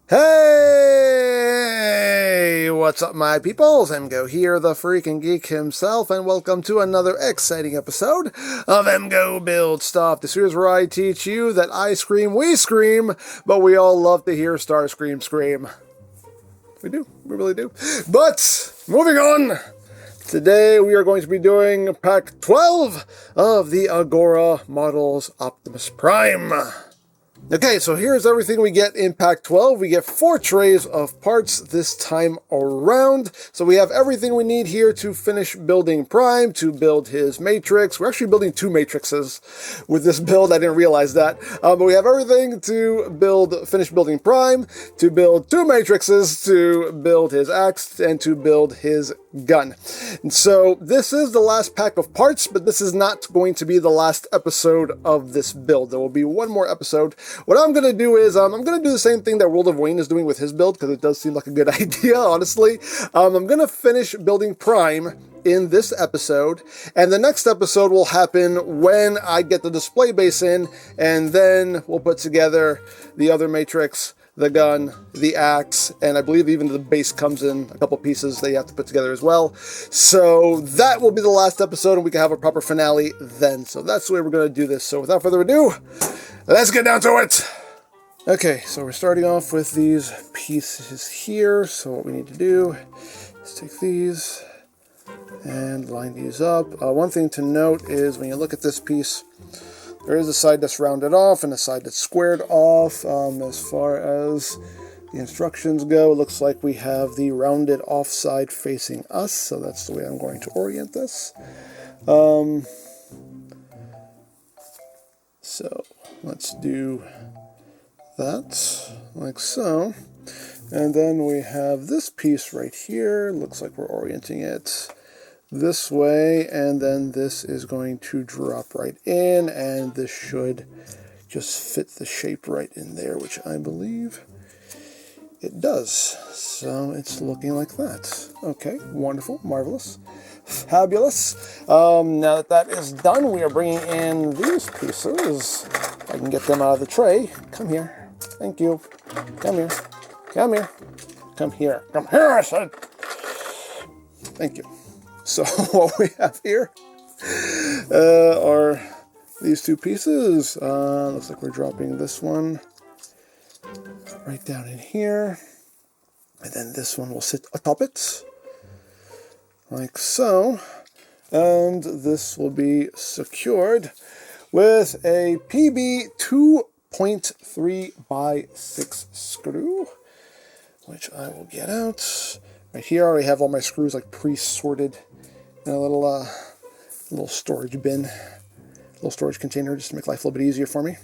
Hey! What's up, my peoples? EmGo here, the freaking geek himself, and welcome to another exciting episode of EmGo Build Stuff. This is where I teach you that I scream, we scream, but we all love to hear Starscream scream. We do. We really do. But, moving on! Today we are going to be doing Pack 12 of the Agora Models Optimus Prime. Okay, so here's everything we get in Pack 12. We get 4 trays of parts this time around. So we have everything we need here to finish building Prime, to build his Matrix. We're actually building 2 Matrixes with this build. I didn't realize that. But we have everything to finish building Prime, to build 2 Matrixes, to build his axe, and to build his gun. And so this is the last pack of parts, but this is not going to be the last episode of this build. There will be one more episode. What I'm going to do is, I'm going to do the same thing that World of Wayne is doing with his build, because it does seem like a good idea, honestly. I'm going to finish building Prime in this episode, and the next episode will happen when I get the display base in, and then we'll put together the other Matrix, the gun, the axe, and I believe even the base comes in a couple pieces that you have to put together as well. So that will be the last episode, and we can have a proper finale then. So that's the way we're going to do this. So without further ado, let's get down to it! Okay, so we're starting off with these pieces here. So what we need to do is take these and line these up. One thing to note is when you look at this piece, there is a side that's rounded off and a side that's squared off. As far as the instructions go, it looks like we have the rounded off side facing us, so that's the way I'm going to orient this. So let's do that, like so. And then we have this piece right here. Looks like we're orienting it this way, and then this is going to drop right in, and this should just fit the shape right in there, which I believe it does. So it's looking like that. Okay, wonderful, marvelous, fabulous. Now that that is done, we are bringing in these pieces. If I can get them out of the tray. Come here. Thank you. Come here. Come here. Come here. Come here, I said. Thank you. So what we have here are these 2 pieces. Looks like we're dropping this one right down in here. And then this one will sit atop it, like so. And this will be secured with a PB 2.3 by 6 screw, which I will get out. Right here, I already have all my screws like pre-sorted in a little storage bin, little storage container, just to make life a little bit easier for me.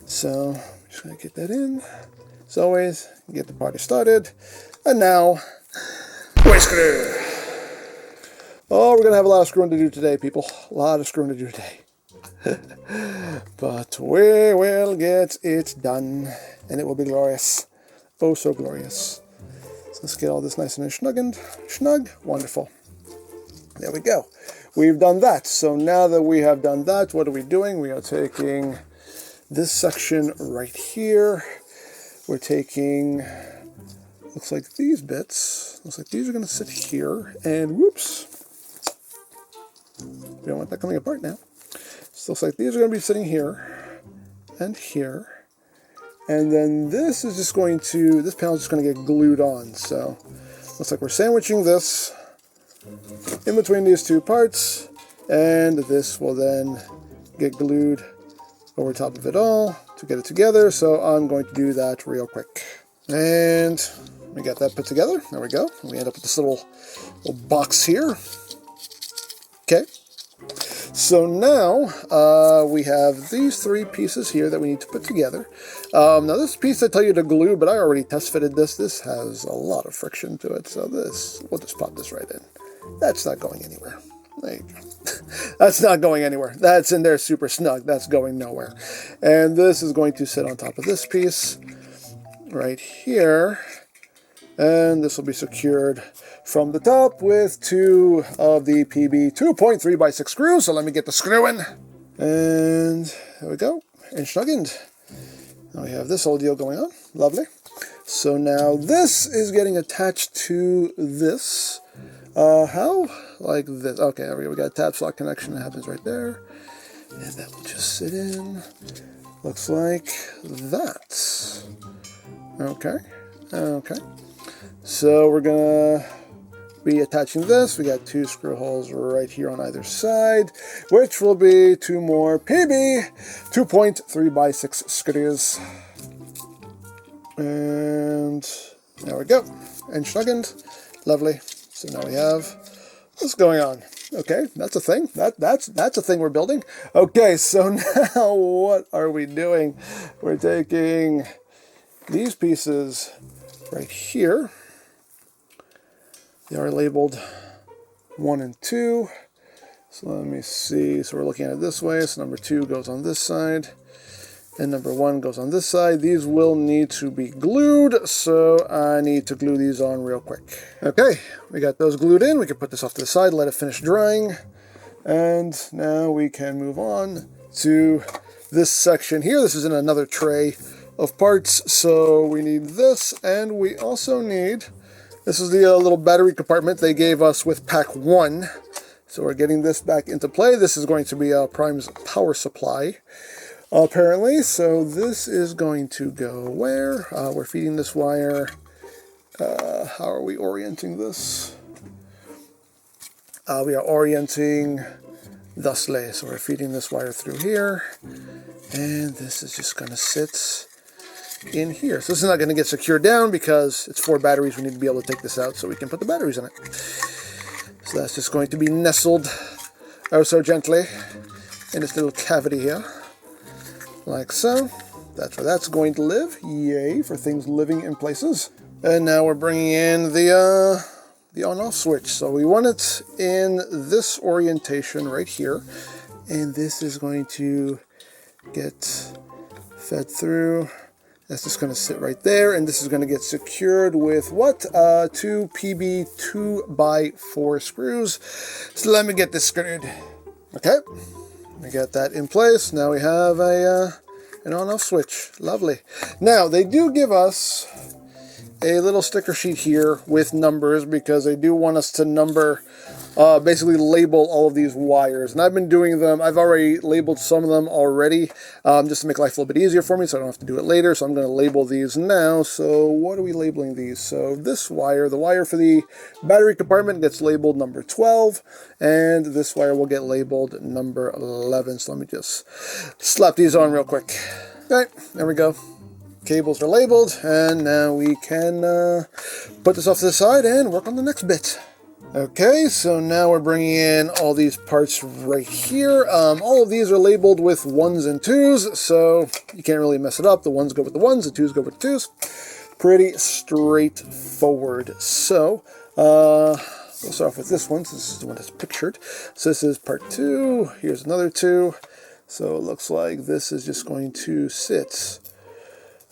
So I'm just gonna get that in. As always, get the party started. And now, waste screw. Oh, we're gonna have a lot of screwing to do today, people. A lot of screwing to do today. But we will get it done, and it will be glorious. Oh, so glorious. So let's get all this nice and snug. Wonderful. There we go. We've done that. So now that we have done that, what are we doing? We are taking this section right here. We're taking, looks like these bits. Looks like these are going to sit here. And whoops. We don't want that coming apart now. So looks like these are going to be sitting here and here. And then this is just going to, this panel is just going to get glued on. So looks like we're sandwiching this in between these 2 parts, and this will then get glued over top of it all to get it together. So I'm going to do that real quick. And we got that put together. There we go. And we end up with this little box here. Okay. So now we have these 3 pieces here that we need to put together. Now this piece I tell you to glue, but I already test fitted this. This has a lot of friction to it, so we'll just pop this right in. That's not going anywhere. There you go. That's not going anywhere. That's in there super snug. That's going nowhere. And this is going to sit on top of this piece right here. And this will be secured from the top with 2 of the PB 2.3 by 6 screws. So let me get the screw in. And there we go. And snuggened. Now we have this whole deal going on. Lovely. So now this is getting attached to this. How? Like this. Okay, there we go. We got a tab slot connection that happens right there. And that will just sit in. Looks like that. Okay. Okay. So we're gonna be attaching this. We got 2 screw holes right here on either side, which will be 2 more PB 2.3x6 screws. And there we go. And snuggened. Lovely. So now we have what's going on. Okay, that's a thing. That's a thing we're building. Okay, so now what are we doing? We're taking these pieces right here. They are labeled 1 and 2. So let me see. So we're looking at it this way. So number 2 goes on this side. And number 1 goes on this side. These will need to be glued, so I need to glue these on real quick. Okay, we got those glued in. We can put this off to the side, let it finish drying. And now we can move on to this section here. This is in another tray of parts. So we need this, and we also need, this is the little battery compartment they gave us with pack 1. So we're getting this back into play. This is going to be Prime's power supply. Apparently, so this is going to go where? We're feeding this wire. How are we orienting this? We are orienting thusly. So we're feeding this wire through here. And this is just going to sit in here. So this is not going to get secured down because it's 4 batteries. We need to be able to take this out so we can put the batteries in it. So that's just going to be nestled oh so gently in this little cavity here. Like so. That's where that's going to live. Yay, for things living in places. And now we're bringing in the on-off switch. So we want it in this orientation right here. And this is going to get fed through. That's just going to sit right there. And this is going to get secured with what? 2 PB 2x4 screws. So let me get this screwed. Okay. We got that in place. Now we have an on-off switch. Lovely. Now, they do give us a little sticker sheet here with numbers because they do want us to number, basically label all of these wires. And I've been doing them. I've already labeled some of them already just to make life a little bit easier for me so I don't have to do it later. So I'm going to label these now. So what are we labeling these? So this wire, the wire for the battery compartment gets labeled number 12. And this wire will get labeled number 11. So let me just slap these on real quick. All right, there we go. Cables are labeled, and now we can put this off to the side and work on the next bit. Okay, so now we're bringing in all these parts right here. All of these are labeled with 1s and 2s, so you can't really mess it up. The 1s go with the 1s, the 2s go with the 2s. Pretty straightforward. So, we'll start off with this one, since this is the one that's pictured. So this is part 2. Here's another 2. So it looks like this is just going to sit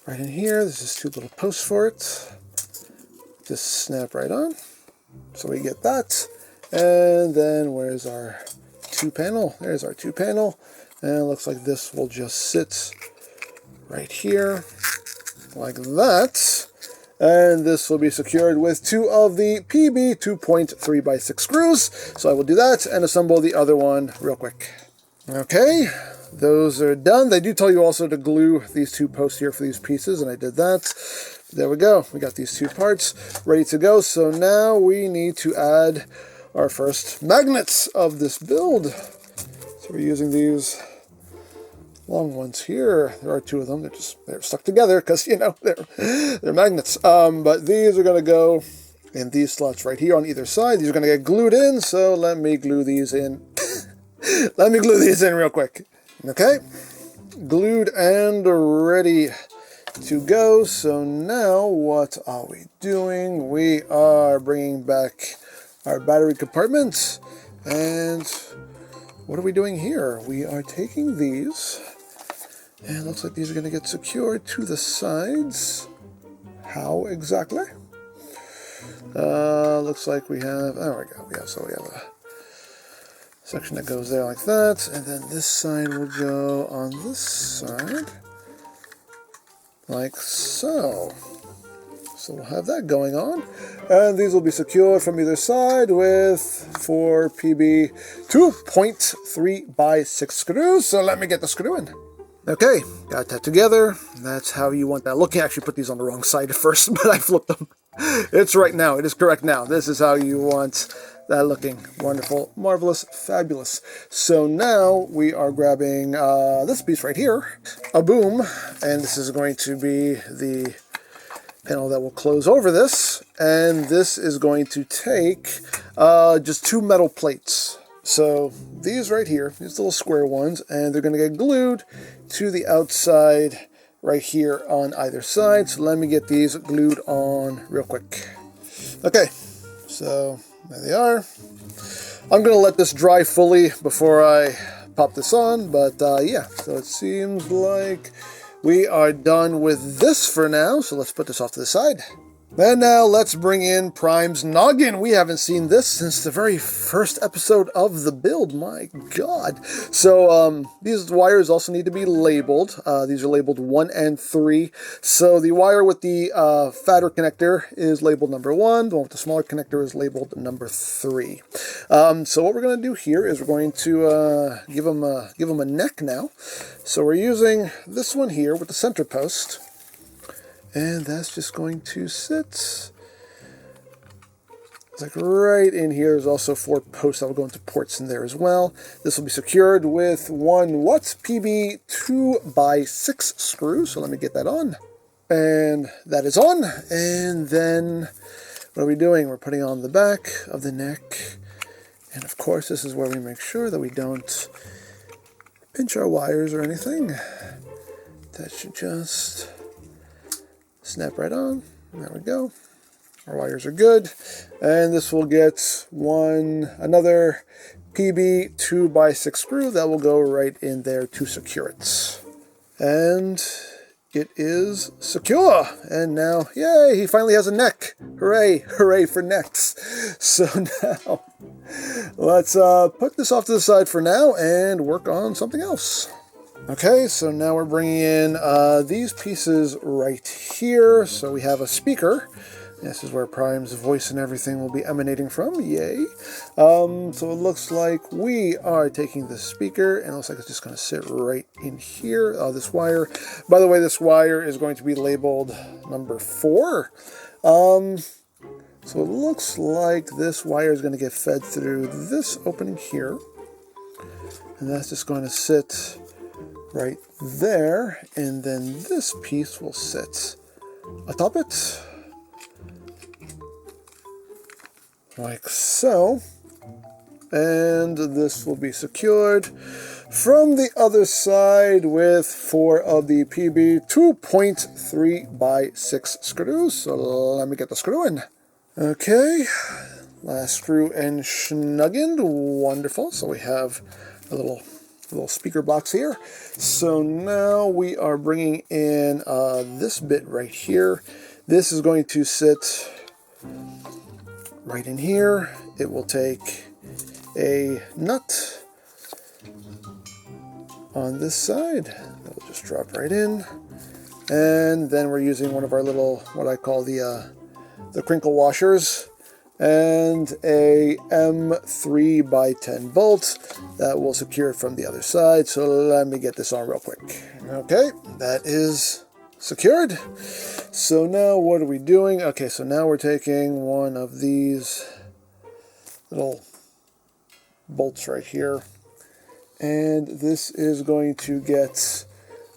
right in here. There's just 2 little posts for it. Just snap right on. So we get that. And then where's our 2 panel? There's our 2 panel. And it looks like this will just sit right here like that. And this will be secured with 2 of the PB 2.3x6 screws. So I will do that and assemble the other one real quick. Okay, those are done. They do tell you also to glue these 2 posts here for these pieces, and I did that. There we go. We got these 2 parts ready to go. So now we need to add our first magnets of this build. So we're using these long ones here. There are 2 of them. They're stuck together because, you know, they're magnets. But these are going to go in these slots right here on either side. These are going to get glued in. So let me glue these in. Let me glue these in real quick. Okay, glued and ready to go. So now what are we doing? We are bringing back our battery compartment. And what are we doing here? We are taking these, and it looks like these are going to get secured to the sides. How exactly? Looks like we have, there we go. Yeah, so we have a section that goes there like that, and then this side will go on this side, like so. So we'll have that going on. And these will be secured from either side with 4 PB 2.3x6 screws. So let me get the screw in. Okay, got that together. That's how you want that looking. I actually put these on the wrong side at first, but I flipped them. It's right now. It is correct now. This is how you want that looking. Wonderful, marvelous, fabulous. So now we are grabbing this piece right here, a boom, and this is going to be the panel that will close over this, and this is going to take just 2 metal plates. So these right here, these little square ones, and they're going to get glued to the outside right here on either side. So let me get these glued on real quick. Okay, so there they are. I'm going to let this dry fully before I pop this on, but yeah, so it seems like we are done with this for now, so let's put this off to the side. And now let's bring in Prime's noggin. We haven't seen this since the very first episode of the build. My God. So these wires also need to be labeled. These are labeled 1 and 3. So the wire with the fatter connector is labeled number 1. The one with the smaller connector is labeled number 3. So what we're going to do here is we're going to give them a neck now. So we're using this one here with the center post. And that's just going to sit like right in here. There's also 4 posts that will go into ports in there as well. This will be secured with 1 Watts PB 2x6 screw. So let me get that on. And that is on. And then what are we doing? We're putting on the back of the neck. And of course, this is where we make sure that we don't pinch our wires or anything. That should just snap right on. There we go. Our wires are good. And this will get another PB 2x6 screw that will go right in there to secure it. And it is secure. And now, yay, he finally has a neck. Hooray, hooray for necks. So now, let's put this off to the side for now and work on something else. Okay, so now we're bringing in these pieces right here. So we have a speaker. This is where Prime's voice and everything will be emanating from. Yay. So it looks like we are taking the speaker, and it looks like it's just going to sit right in here. This wire. By the way, this wire is going to be labeled number 4. So it looks like this wire is going to get fed through this opening here. And that's just going to sit right there, and then this piece will sit atop it, like so, and this will be secured from the other side with 4 of the PB 2.3x6 screws. So let me get the screw in. Okay, last screw and snuggened. Wonderful. So we have a little speaker box here. So now we are bringing in this bit right here. This is going to sit right in here. It will take a nut on this side. That will just drop right in. And then we're using one of our little, what I call the crinkle washers, and a M3x10 bolt that will secure it from the other side. So let me get this on real quick. Okay, that is secured. So now what are we doing? Okay, so now we're taking one of these little bolts right here, and this is going to get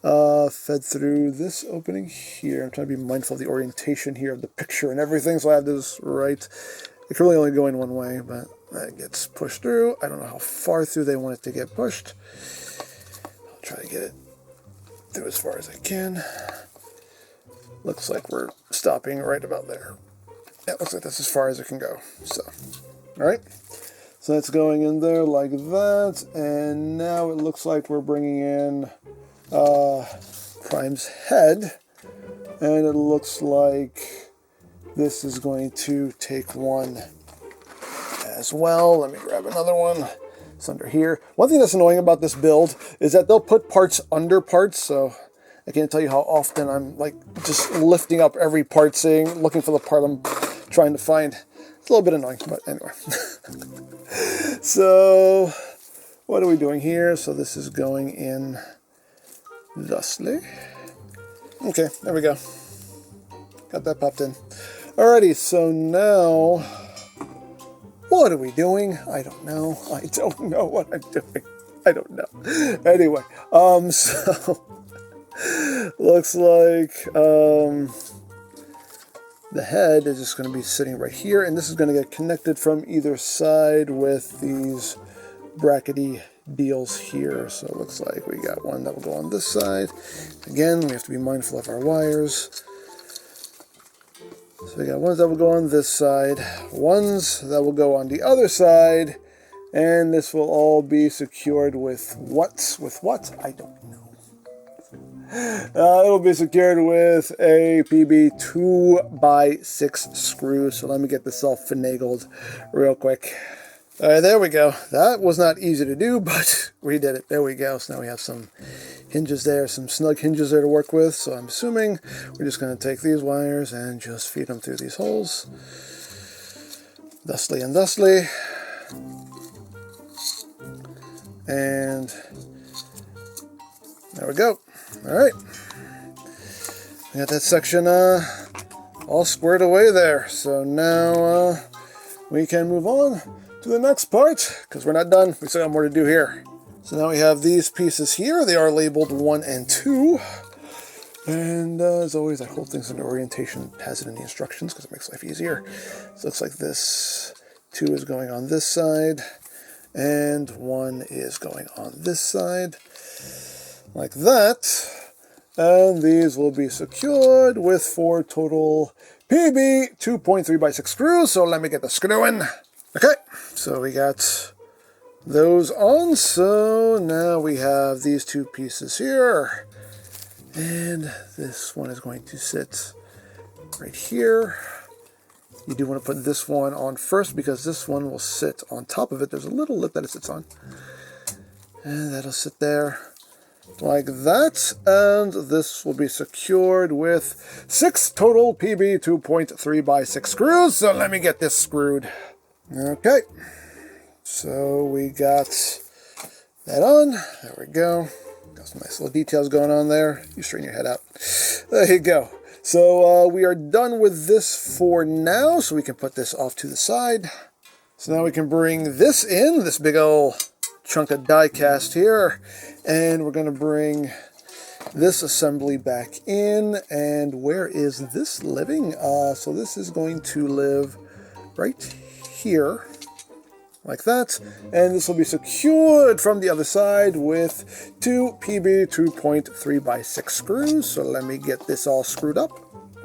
fed through this opening here. I'm trying to be mindful of the orientation here of the picture and everything, so I have this right. It can really only go in one way, but that gets pushed through. I don't know how far through they want it to get pushed. I'll try to get it through as far as I can. Looks like we're stopping right about there. Yeah, looks like that's as far as it can go. So, all right. So that's going in there like that. And now it looks like we're bringing in Prime's head. And it looks like this is going to take one as well. Let me grab another one. It's under here. One thing that's annoying about this build is that they'll put parts under parts. So I can't tell you how often I'm like just lifting up every part, looking for the part I'm trying to find. It's a little bit annoying, but anyway. So, what are we doing here? So this is going in thusly. Okay, there we go. Got that popped in. Alrighty, so now, what are we doing? I don't know. I don't know what I'm doing. I don't know. Anyway, so looks like the head is just going to be sitting right here, and this is going to get connected from either side with these brackety deals here. So it looks like we got one that will go on this side. Again, we have to be mindful of our wires. So we got ones that will go on this side, ones that will go on the other side, and this will all be secured with what? With what? I don't know. It'll be secured with a PB 2x6 screw. So let me get this all finagled real quick. All right, there we go. That was not easy to do, but we did it. There we go. So now we have some hinges there, some snug hinges there to work with. So I'm assuming we're just going to take these wires and just feed them through these holes. Thusly and thusly. And there we go. All right. We got that section all squared away there. So now we can move on to the next part, because we're not done. We still got more to do here. So now we have these pieces here. They are labeled 1 and 2. And as always, I hold things under orientation, has it in the instructions, because it makes life easier. So it looks like this 2 is going on this side, and 1 is going on this side, like that. And these will be secured with 4 total PB 2.3x6 screws. So let me get the screw in. Okay, so we got those on. So now we have these 2 pieces here. And this one is going to sit right here. You do want to put this one on first, because this one will sit on top of it. There's a little lip that it sits on. And that'll sit there like that. And this will be secured with 6 total PB 2.3x6 screws. So let me get this screwed. Okay, so we got that on. There we go. Got some nice little details going on there. You straighten your head out. There you go. So we are done with this for now, so we can put this off to the side. So now we can bring this in, this big old chunk of die cast here, and we're going to bring this assembly back in. And where is this living? So this is going to live right here, like that, and this will be secured from the other side with 2 PB 2.3x6 screws. So let me get this all screwed up,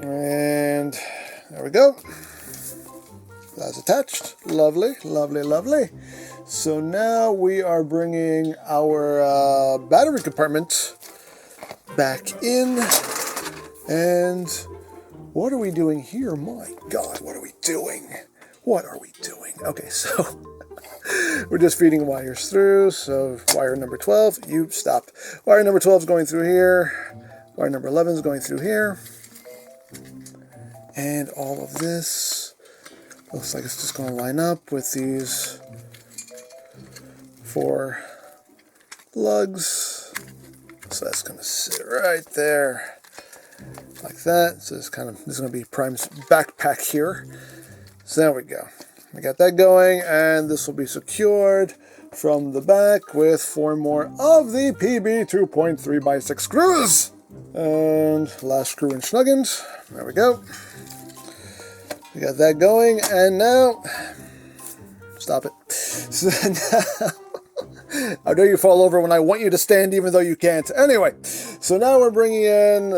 and there we go. That's attached. Lovely, lovely, lovely. So now we are bringing our battery compartment back in, and what are we doing here? My God, what are we doing? What are we doing? Okay, so we're just feeding wires through. So wire number 12, you stop. Wire number 12 is going through here. Wire number 11 is going through here. And all of this looks like it's just going to line up with these 4 lugs. So that's going to sit right there like that. So this is going to be Prime's backpack here. So there we go. We got that going, and this will be secured from the back with 4 more of the PB 2.3x6 screws. And last screw in snuggins. There we go. We got that going, and now, stop it. So now, I know you fall over when I want you to stand, even though you can't. Anyway, so now we're bringing in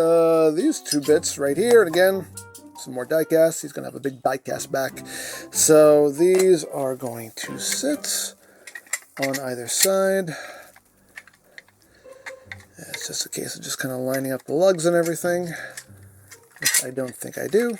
these 2 bits right here, and again, some more die cast. He's going to have a big die cast back. So these are going to sit on either side. It's just a case of just kind of lining up the lugs and everything, which I don't think I do.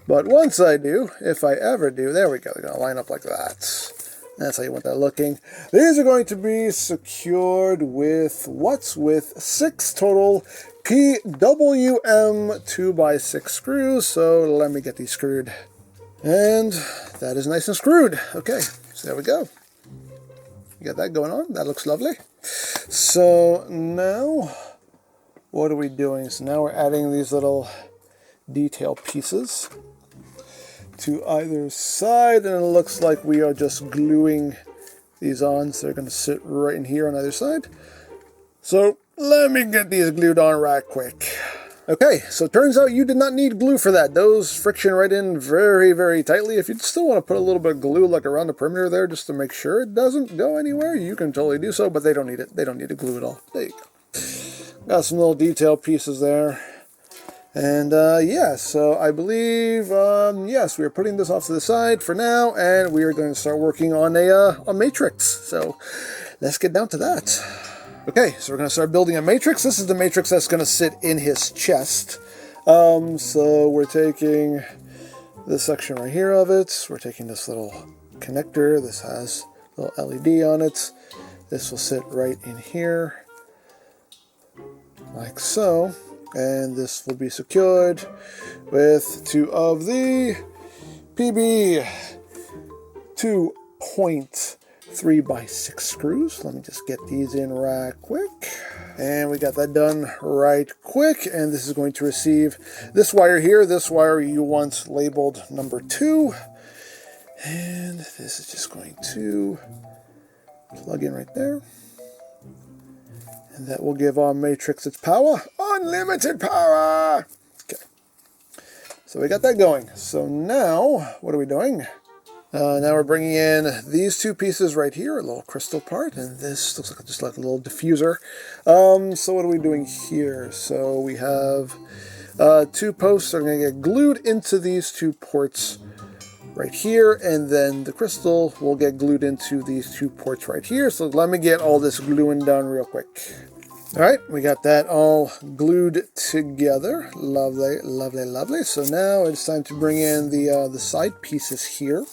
But once I do, if I ever do, there we go. They're going to line up like that. That's how you want that looking. These are going to be secured with, with 6 total PWM 2x6 screws. So let me get these screwed. And that is nice and screwed. Okay, so there we go. You got that going on. That looks lovely. So now, what are we doing? So now we're adding these little detail pieces to either side, and it looks like we are just gluing these on, so they're going to sit right in here on either side. So let me get these glued on right quick. Okay, so it turns out you did not need glue for that. Those friction right in very, very tightly. If you still want to put a little bit of glue like around the perimeter there just to make sure it doesn't go anywhere, you can totally do so, but they don't need it. They don't need to glue at all. There you go. Got some little detail pieces there. And yeah, so I believe, yes, we are putting this off to the side for now, and we are going to start working on a matrix. So let's get down to that. Okay, so we're going to start building a matrix. This is the matrix that's going to sit in his chest. So we're taking this section right here of it. We're taking this little connector. This has a little LED on it. This will sit right in here, like so. And this will be secured with 2 of the PB 2.3x6 screws. Let me just get these in right quick. And we got that done right quick. And this is going to receive this wire here. This wire you want labeled number 2. And this is just going to plug in right there. And that will give our matrix its power. Unlimited power! Okay. So we got that going. So now, what are we doing? Now we're bringing in these 2 pieces right here, a little crystal part, and this looks like just like a little diffuser. So what are we doing here? So we have 2 posts that are going to get glued into these 2 ports right here, and then the crystal will get glued into these 2 ports right here. So let me get all this gluing done real quick. All right, we got that all glued together. Lovely, lovely, lovely. So now it's time to bring in the side pieces here.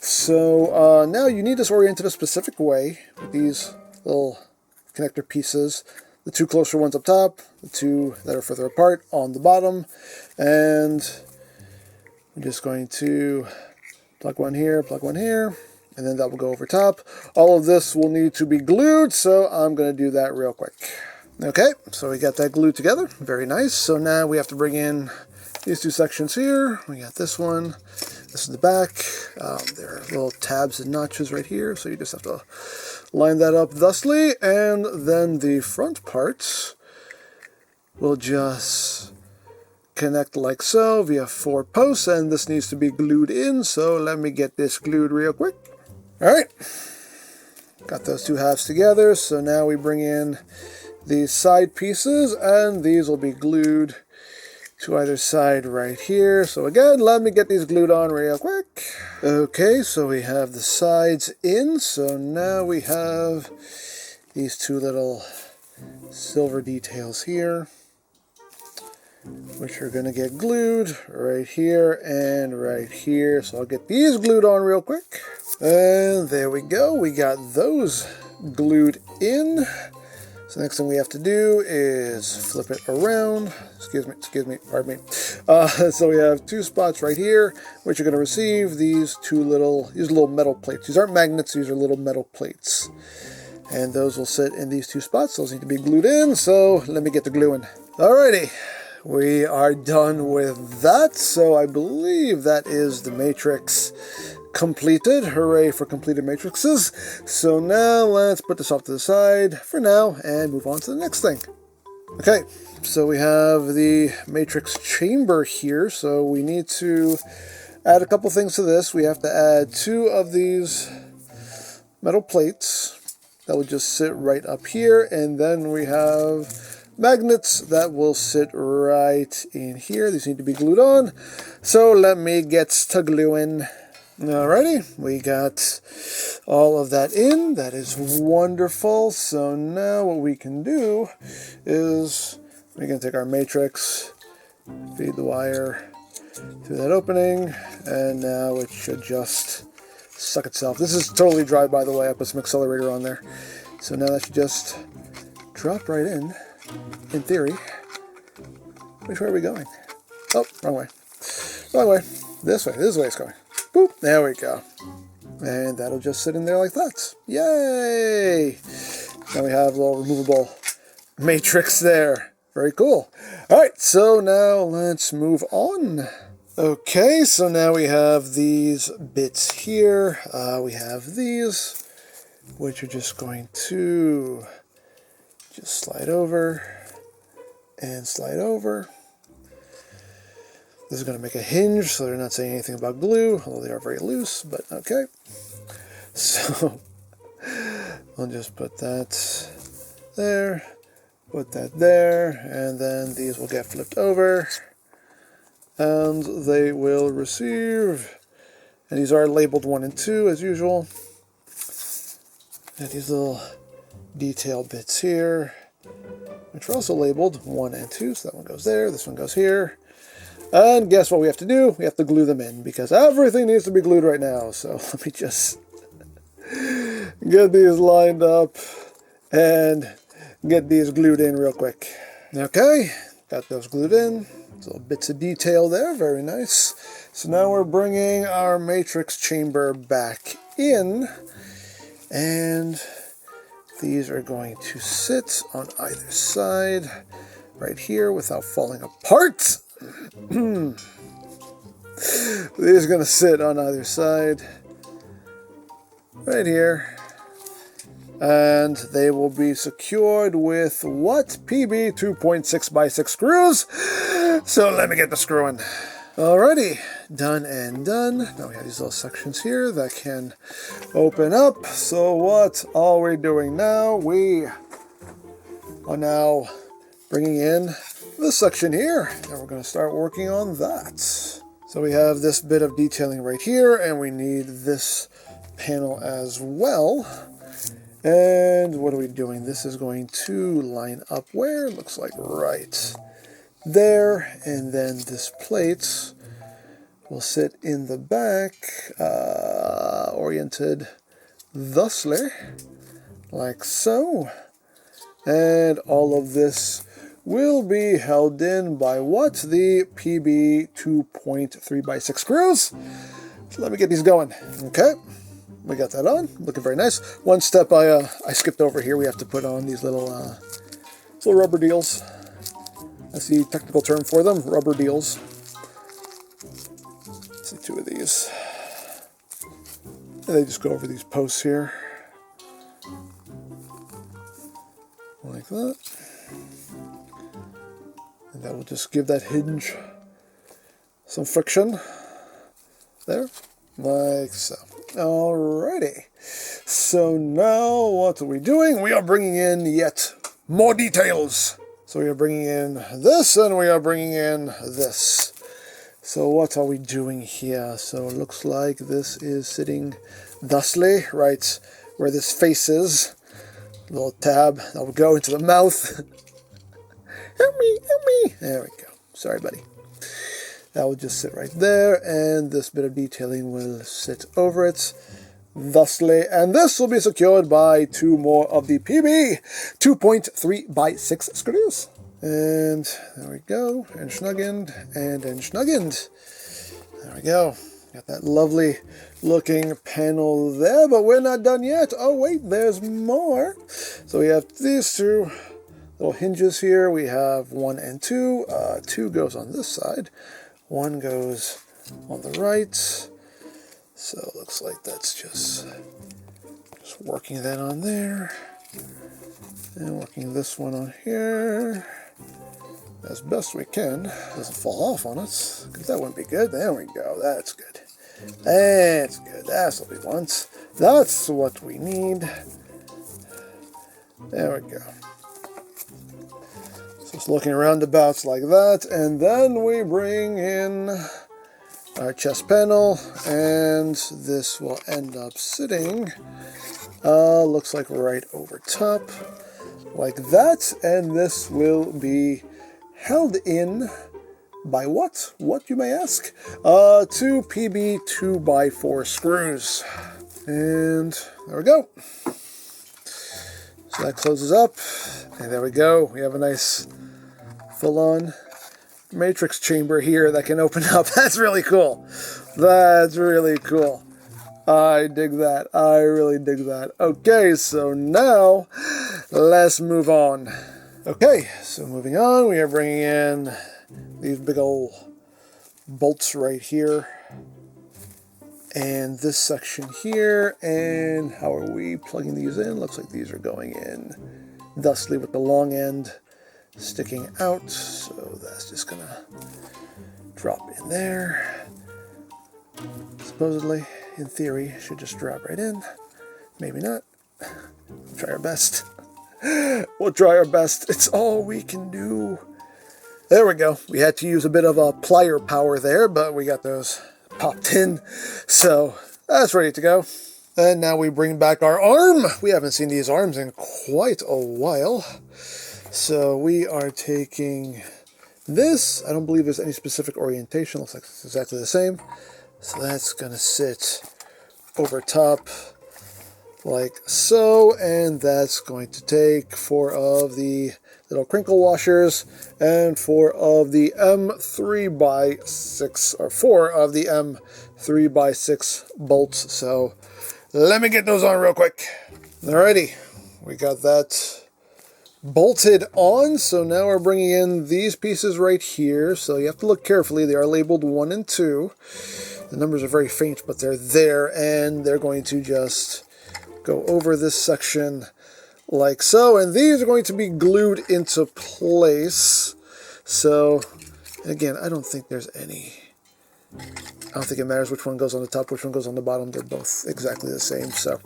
So now you need this oriented a specific way with these little connector pieces. The 2 closer ones up top, the 2 that are further apart on the bottom, and I'm just going to plug one here, and then that will go over top. All of this will need to be glued, so I'm going to do that real quick. Okay, so we got that glued together. Very nice. So now we have to bring in these 2 sections here. We got this one. This is the back. There are little tabs and notches right here, so you just have to line that up thusly. And then the front parts will just connect like so via 4 posts, and this needs to be glued in, so let me get this glued real quick. Alright, got those 2 halves together, so now we bring in these side pieces, and these will be glued to either side right here. So again, let me get these glued on real quick. Okay, so we have the sides in, so now we have these 2 little silver details here, which are going to get glued right here and right here. So I'll get these glued on real quick. And there we go. We got those glued in. So next thing we have to do is flip it around. Excuse me, pardon me. So we have 2 spots right here, which are going to receive these little metal plates. These aren't magnets, these are little metal plates. And those will sit in these 2 spots. Those need to be glued in, so let me get the glue in. Alrighty. We are done with that, so I believe that is the matrix completed. Hooray for completed matrices. So now let's put this off to the side for now and move on to the next thing. Okay, so we have the matrix chamber here, so we need to add a couple things to this. We have to add 2 of these metal plates that will just sit right up here, and then we have magnets that will sit right in here. These need to be glued on. So let me get to gluing. Alrighty, we got all of that in. That is wonderful. So now what we can do is we can take our matrix, feed the wire through that opening, and now it should just suck itself. This is totally dry, by the way. I put some accelerator on there. So now that should just drop right in theory. Which way are we going? Oh, wrong way. Wrong way. This way it's going. Boop, there we go. And that'll just sit in there like that. Yay! Now we have a little removable matrix there. Very cool. Alright, so now let's move on. Okay, so now we have these bits here. We have these, which are just going to just slide over and slide over. This is going to make a hinge, so they're not saying anything about glue, although they are very loose, but okay. So I'll just put that there, put that there, and then these will get flipped over, and they will receive, and these are labeled 1 and 2 as usual. And these little detail bits here, which are also labeled 1 and 2, so that one goes there, this one goes here. And guess what we have to do? We have to glue them in, because everything needs to be glued right now. So let me just get these lined up and get these glued in real quick. Okay, got those glued in. Little bits of detail there, very nice. So now we're bringing our matrix chamber back in, and these are going to sit on either side right here without falling apart. These are going to sit on either side right here, and they will be secured with what? PB 2.6x6 screws. So let me get the screwing. Alrighty, done and done. Now we have these little sections here that can open up. So what are we doing now? We are now bringing in this section here, and we're going to start working on that. So we have this bit of detailing right here, and we need this panel as well. And what are we doing? This is going to line up where? Looks like right there, and then this plate will sit in the back, oriented thusly, like so. And all of this will be held in by what? The PB 2.3x6 screws. So let me get these going. Okay, we got that on. Looking very nice. One step I skipped over here. We have to put on these little rubber deals. That's the technical term for them, rubber deals. Let's see, 2 of these. And they just go over these posts here, like that. And that will just give that hinge some friction there, like so. Alrighty. So now what are we doing? We are bringing in yet more details. So we are bringing in this, and we are bringing in this. So what are we doing here? So it looks like this is sitting thusly, right where this face is. A little tab that will go into the mouth. Help me, help me. There we go. Sorry, buddy. That will just sit right there, and this bit of detailing will sit over it thusly, and this will be secured by 2 more of the PB 2.3x6 screws. And there we go, and snuggened, and snuggened. There we go. Got that lovely looking panel there, but we're not done yet. Oh wait, there's more. So we have these 2 little hinges here. We have 1 and 2. 2 goes on this side. 1 goes on the right. So it looks like that's just working that on there. And working this one on here as best we can. Doesn't fall off on us, because that wouldn't be good. There we go. That's good. That's good. That's what we want. That's what we need. There we go. So it's looking roundabouts like that, and then we bring in our chest panel, and this will end up sitting, looks like right over top, like that, and this will be held in By what? What, you may ask? 2 PB 2x4 screws. And there we go. So that closes up. And there we go. We have a nice full-on matrix chamber here that can open up. That's really cool. That's really cool. I dig that. I really dig that. Okay, so now let's move on. Okay, so moving on, we are bringing in these big old bolts right here. And this section here. And how are we plugging these in? Looks like these are going in thusly with the long end sticking out. So that's just going to drop in there. Supposedly, in theory, it should just drop right in. Maybe not. Try our best. We'll try our best. It's all we can do. There we go. We had to use a bit of a plier power there, but we got those popped in. So that's ready to go. And now we bring back our arm. We haven't seen these arms in quite a while. So we are taking this. I don't believe there's any specific orientation. Looks like it's exactly the same. So that's going to sit over top like so, and that's going to take 4 of the little crinkle washers and 4 of the M3x6, or 4 of the M3x6 bolts. So let me get those on real quick. Alrighty, we got that bolted on. So now we're bringing in these pieces right here. So you have to look carefully. They are labeled 1 and 2. The numbers are very faint, but they're there, and they're going to just go over this section like so, and these are going to be glued into place. So again, I don't think there's any, I don't think it matters which one goes on the top, which one goes on the bottom. They're both exactly the same. So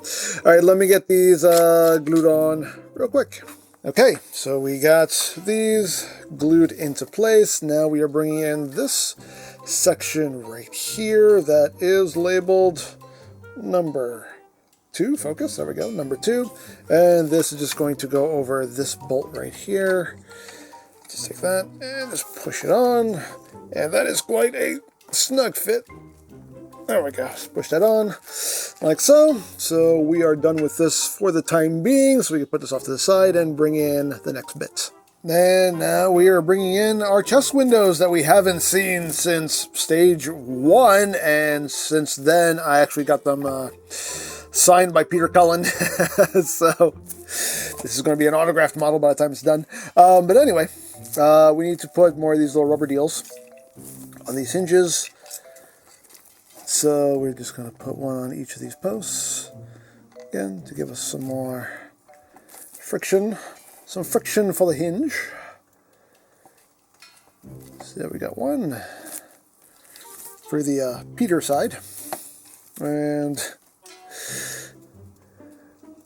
all right, let me get these glued on real quick. Okay, so we got these glued into place. Now we are bringing in this section right here that is labeled number 2, focus, there we go, number 2. And this is just going to go over this bolt right here. Just take that and just push it on. And that is quite a snug fit. There we go, just push that on like so. So we are done with this for the time being. So we can put this off to the side and bring in the next bit. And now we are bringing in our chest windows that we haven't seen since stage 1. And since then, I actually got them signed by Peter Cullen. So this is going to be an autographed model by the time it's done. But anyway, we need to put more of these little rubber deals on these hinges. So we're just going to put one on each of these posts, again, to give us some more friction. Some friction for the hinge. So there we got one for the Peter side. And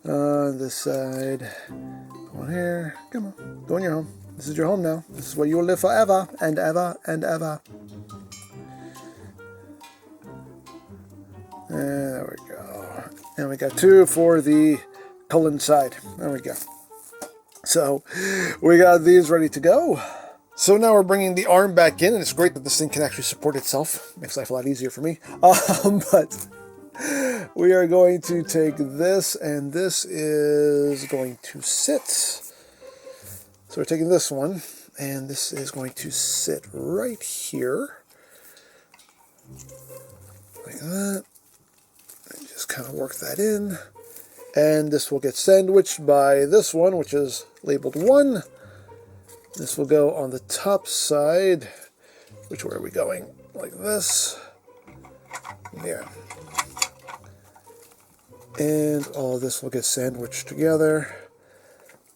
on this side, go on here, come on, go in your home. This is your home now. This is where you will live forever and ever and ever. And there we go. And we got 2 for the Cullen side. There we go. So we got these ready to go. So now we're bringing the arm back in, and it's great that this thing can actually support itself. Makes life a lot easier for me. But we are going to take this, and this is going to sit. So we're taking this one, and this is going to sit right here. Like that. And just kind of work that in. And this will get sandwiched by this one, which is labeled 1. This will go on the top side. Which way are we going? Like this. Yeah. And all this will get sandwiched together.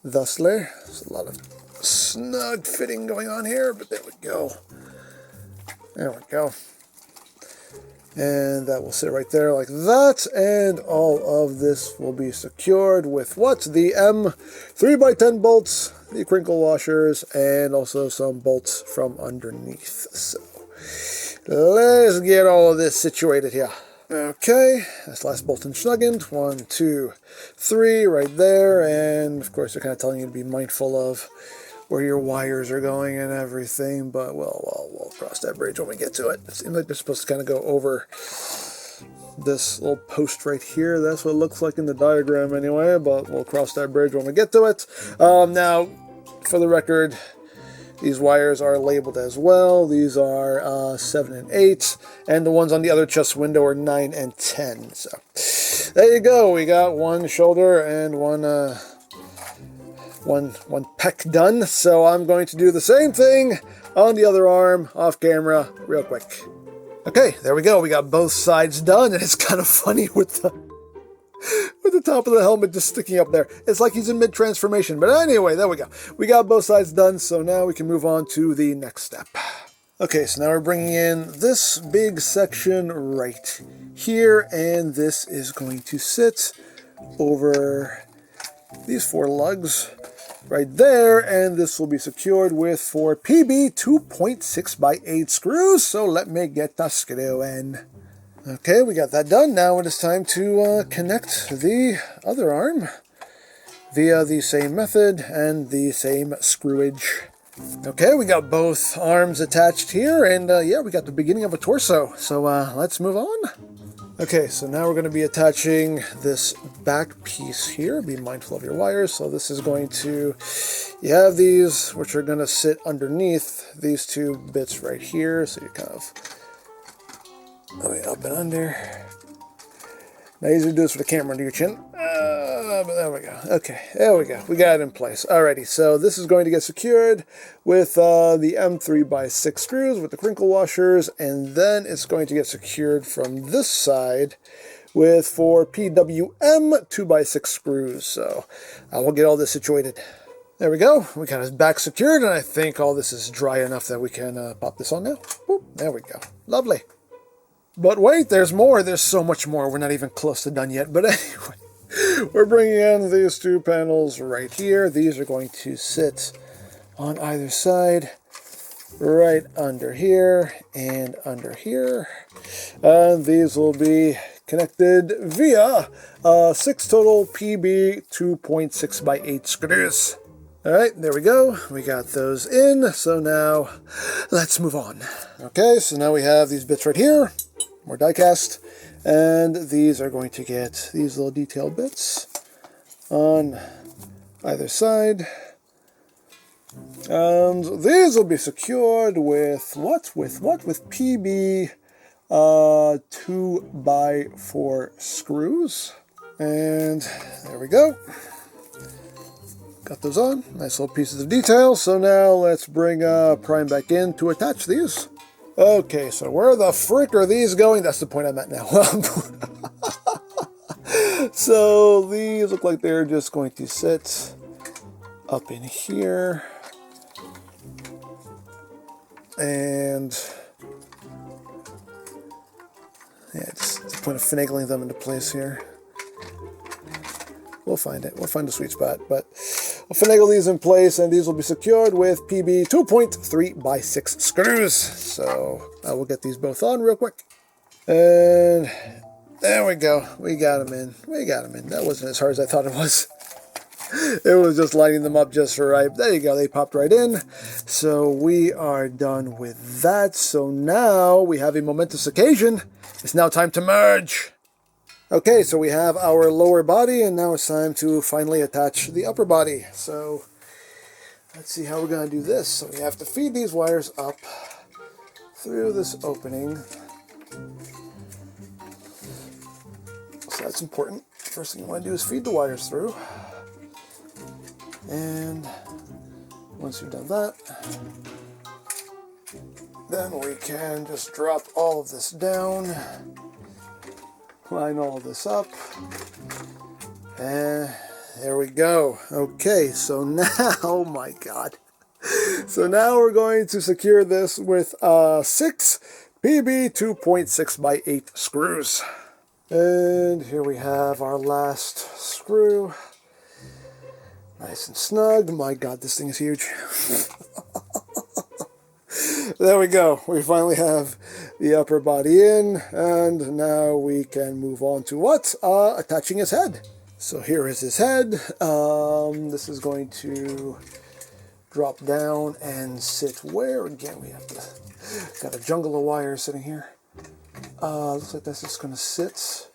Thusly. There's a lot of snug fitting going on here, but there we go. There we go. And that will sit right there like that. And all of this will be secured with what? The M3x10 bolts, the crinkle washers, and also some bolts from underneath. So let's get all of this situated here. Okay, that's last bolt and snuggened. 1, 2, 3 right there. And of course, they're kind of telling you to be mindful of where your wires are going and everything, but we'll cross that bridge when we get to it. It seems like they're supposed to kind of go over this little post right here. That's what it looks like in the diagram anyway, but we'll cross that bridge when we get to it. Now, for the record, these wires are labeled as well. These are 7 and 8, and the ones on the other chest window are 9 and 10. So there you go. We got one shoulder and one pec done. So I'm going to do the same thing on the other arm off camera real quick. Okay, there we go. We got both sides done, and it's kind of funny with the top of the helmet just sticking up there. It's like he's in mid-transformation. But anyway, there we go. We got both sides done, so now we can move on to the next step. Okay, so now we're bringing in this big section right here, and this is going to sit over these 4 lugs right there, and this will be secured with 4 PB 2.6 by 8 screws. So let me get the screw in. Okay, we got that done. Now it is time to connect the other arm via the same method and the same screwage. Okay, we got both arms attached here, and yeah, we got the beginning of a torso. So let's move on. Okay, so now we're going to be attaching this back piece here. Be mindful of your wires. So this is going to, you have these, which are going to sit underneath these 2 bits right here. So you kind of, up and under. Now easy to do this with the camera under your chin. But there we go. Okay, there we go. We got it in place. Alrighty, so this is going to get secured with the M3x6 screws with the crinkle washers, and then it's going to get secured from this side with 4 PWM 2x6 screws. So we'll get all this situated. There we go. We got his back secured, and I think all this is dry enough that we can pop this on now. Boop, there we go. Lovely. But wait, there's more. There's so much more. We're not even close to done yet. But anyway, we're bringing in these 2 panels right here. These are going to sit on either side, right under here and under here. And these will be connected via 6 total PB 2.6 by 8 screws. All right, there we go. We got those in. So now let's move on. Okay, so now we have these bits right here. More die cast, and these are going to get these little detail bits on either side, and these will be secured with what? With PB 2x4 screws, and there we go. Got those on. Nice little pieces of detail. So now let's bring Prime back in to attach these. Okay, so where the frick are these going? That's the point I'm at now. So these look like they're just going to sit up in here. And yeah, it's the point of finagling them into place here. We'll find it. We'll find a sweet spot, but we'll finagle these in place, and these will be secured with PB 2.3 by 6 screws. So I will get these both on real quick. And there we go. We got them in. We got them in. That wasn't as hard as I thought it was. It was just lining them up just right. There you go. They popped right in. So we are done with that. So now we have a momentous occasion. It's now time to merge. Okay, so we have our lower body, and now it's time to finally attach the upper body. So let's see how we're going to do this. So we have to feed these wires up through this opening. So that's important. First thing you want to do is feed the wires through. And once you've done that, then we can just drop all of this down. Line all this up, and there we go. Okay, so now, oh my god. So now we're going to secure this with 6 PB 2.6 by 8 screws. And here we have our last screw. Nice and snug. My god, this thing is huge. There we go. We finally have the upper body in, and now we can move on to what? Attaching his head. So here is his head. This is going to drop down and sit where? Again, we have got a jungle of wires sitting here. Looks like that's just going to sit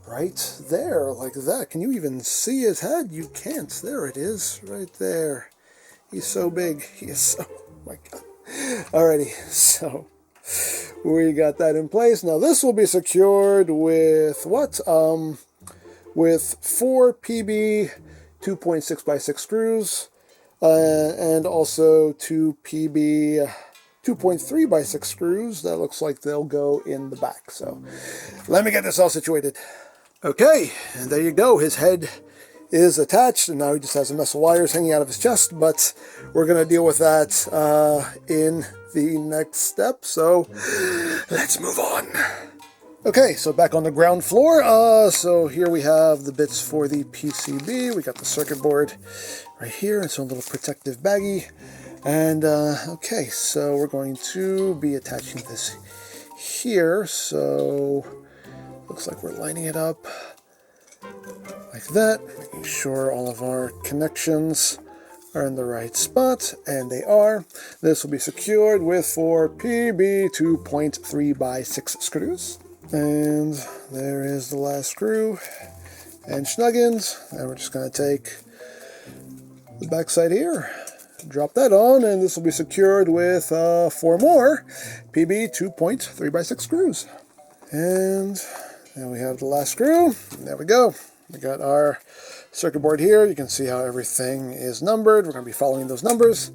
right there, like that. Can you even see his head? You can't. There it is, right there. He's so big. He is so... Oh my God. Alrighty, so we got that in place. Now this will be secured with what? With 4 PB 2.6x6 screws, and also 2 PB 2.3x6 screws. That looks like they'll go in the back. So let me get this all situated. Okay, and there you go. His head is attached, and now he just has a mess of wires hanging out of his chest, but we're going to deal with that in the next step, so let's move on. Okay, so back on the ground floor, so here we have the bits for the PCB. We got the circuit board right here, it's a little protective baggie, and okay, so we're going to be attaching this here, so looks like we're lining it up like that, making sure all of our connections are in the right spot, and they are. This will be secured with 4 PB 2.3x6 screws. And there is the last screw and schnuggins. And we're just going to take the back side here, drop that on, and this will be secured with 4 more PB 2.3x6 screws. And then we have the last screw. There we go. We got our circuit board here. You can see how everything is numbered. We're going to be following those numbers.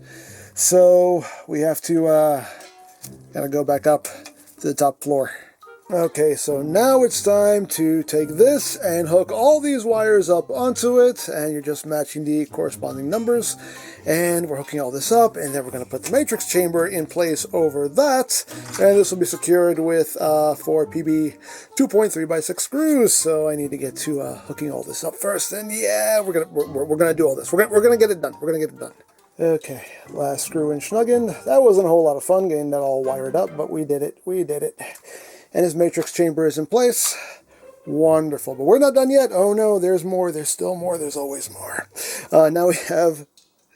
So we have to kind of go back up to the top floor. Okay, so now it's time to take this and hook all these wires up onto it, and you're just matching the corresponding numbers, and we're hooking all this up, and then we're going to put the matrix chamber in place over that, and this will be secured with 4 PB 2.3x6 screws. So I need to get to hooking all this up first, and yeah, we're gonna do all this. We're gonna get it done. We're gonna get it done. Okay, last screw and schnuggin. That wasn't a whole lot of fun getting that all wired up, but we did it. We did it. And his matrix chamber is in place. Wonderful. But we're not done yet. Oh no, there's more. There's still more. There's always more. Now we have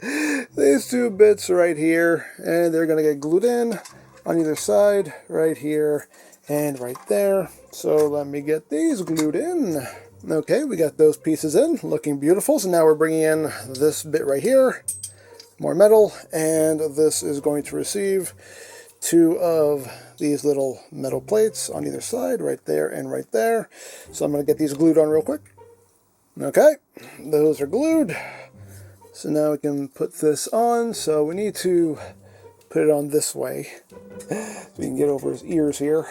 these 2 bits right here, and they're going to get glued in on either side, right here and right there. So let me get these glued in. Okay, we got those pieces in, looking beautiful. So now we're bringing in this bit right here, more metal, and this is going to receive 2 of these little metal plates on either side, right there and right there. So I'm going to get these glued on real quick. Okay, those are glued. So now we can put this on. So we need to put it on this way, so we can get over his ears here,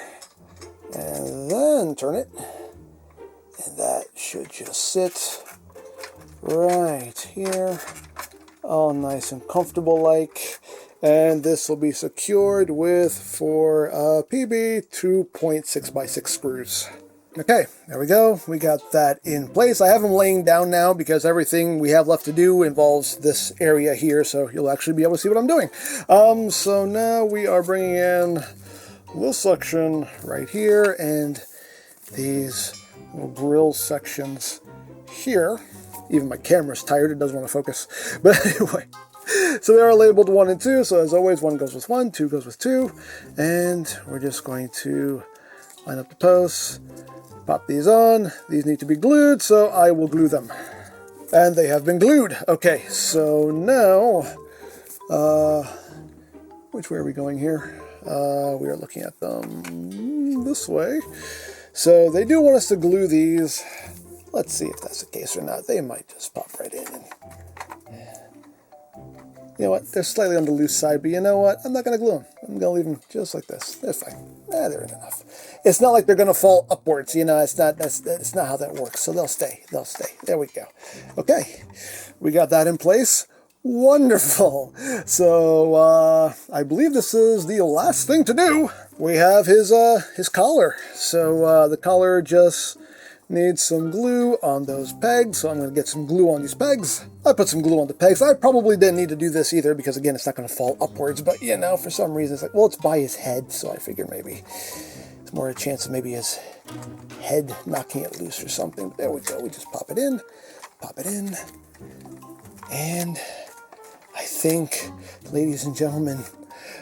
and then turn it. And that should just sit right here, all nice and comfortable like. And this will be secured with 4 PB 2.6x6 screws. Okay, there we go. We got that in place. I have them laying down now because everything we have left to do involves this area here, so you'll actually be able to see what I'm doing. So now we are bringing in this section right here and these little grill sections here. Even my camera's tired, it doesn't want to focus. But anyway. So they are labeled 1 and 2, so as always, 1 goes with 1, 2 goes with 2, and we're just going to line up the posts, pop these on. These need to be glued, so I will glue them. And they have been glued. Okay, so now, which way are we going here? We are looking at them this way. So they do want us to glue these. Let's see if that's the case or not. They might just pop right in and... You know what, they're slightly on the loose side, but you know what, I'm not going to glue them. I'm going to leave them just like this. They're fine. They're in enough. It's not like they're going to fall upwards, you know, it's not how that works. So they'll stay. There we go. Okay, we got that in place. Wonderful. So, I believe this is the last thing to do. We have his collar. So, the collar just needs some glue on those pegs, so I'm going to get some glue on these pegs. I put some glue on the pegs. I probably didn't need to do this either because, again, it's not going to fall upwards, but, you know, for some reason, it's like, well, it's by his head, so I figured maybe it's more a chance of maybe his head knocking it loose or something. But there we go. We just pop it in, and I think, ladies and gentlemen,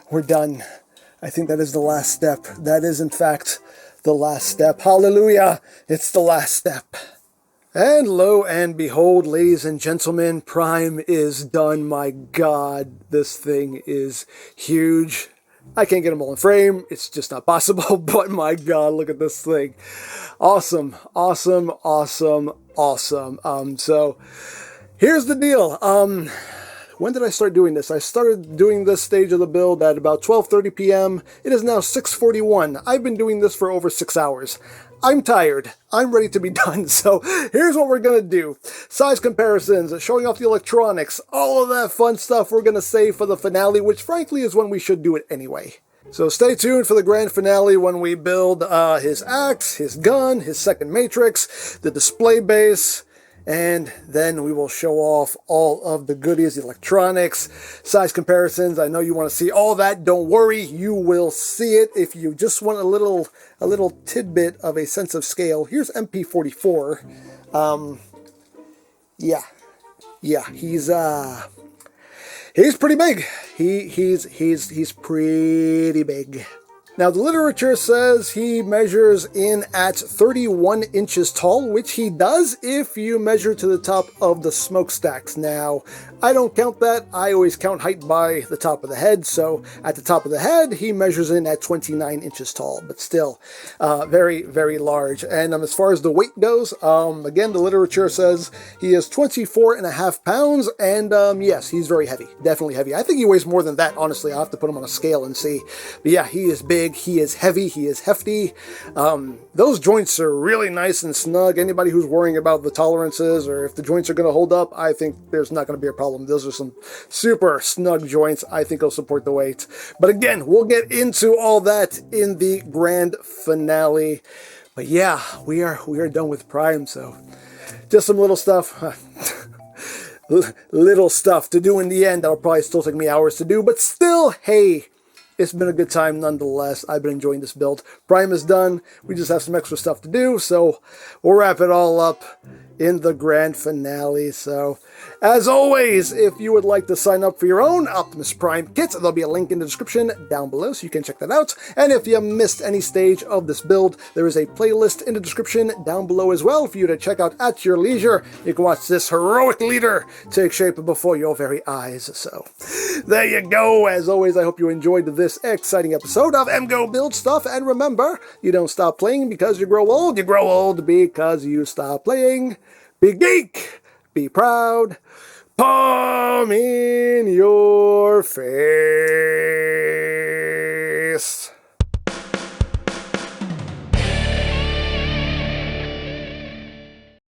we're done. I think that is the last step. That is, in fact, the last step. Hallelujah! It's the last step. And lo and behold, ladies and gentlemen, Prime is done. My God, this thing is huge. I can't get them all in frame. It's just not possible, but my God, look at this thing. Awesome, awesome, awesome, awesome. So here's the deal. When did I start doing this? I started doing this stage of the build at about 12:30 p.m. It is now 6:41. I've been doing this for over 6 hours. I'm tired. I'm ready to be done. So here's what we're going to do. Size comparisons, showing off the electronics, all of that fun stuff we're going to save for the finale, which frankly is when we should do it anyway. So stay tuned for the grand finale when we build his axe, his gun, his second matrix, the display base, and then we will show off all of the goodies, the electronics, size comparisons. I know you want to see all that. Don't worry, you will see it. If you just want a little tidbit of a sense of scale, here's MP44. Yeah, he's pretty big. He's pretty big. Now, the literature says he measures in at 31 inches tall, which he does if you measure to the top of the smokestacks. Now, I don't count that. I always count height by the top of the head. So, at the top of the head, he measures in at 29 inches tall, but still very, very large. And as far as the weight goes, again, the literature says he is 24.5 pounds, and yes, he's very heavy. Definitely heavy. I think he weighs more than that, honestly. I'll have to put him on a scale and see. But yeah, he is big. He is heavy, he is hefty. Those joints are really nice and snug. Anybody who's worrying about the tolerances or if the joints are going to hold up, I think there's not going to be a problem. Those are some super snug joints. I think they'll support the weight. But again, we'll get into all that in the grand finale. But yeah, we are done with Prime, so just some little stuff. Little stuff to do in the end. That'll probably still take me hours to do, but still, hey, it's been a good time nonetheless. I've been enjoying this build. Prime is done. We just have some extra stuff to do, so we'll wrap it all up in the grand finale. So, as always, if you would like to sign up for your own Optimus Prime kits, there'll be a link in the description down below, so you can check that out. And if you missed any stage of this build, there is a playlist in the description down below as well for you to check out at your leisure. You can watch this heroic leader take shape before your very eyes. So, there you go. As always, I hope you enjoyed this exciting episode of EmGo Build Stuff. And remember, you don't stop playing because you grow old. You grow old because you stop playing. Be geek, be proud, palm in your face.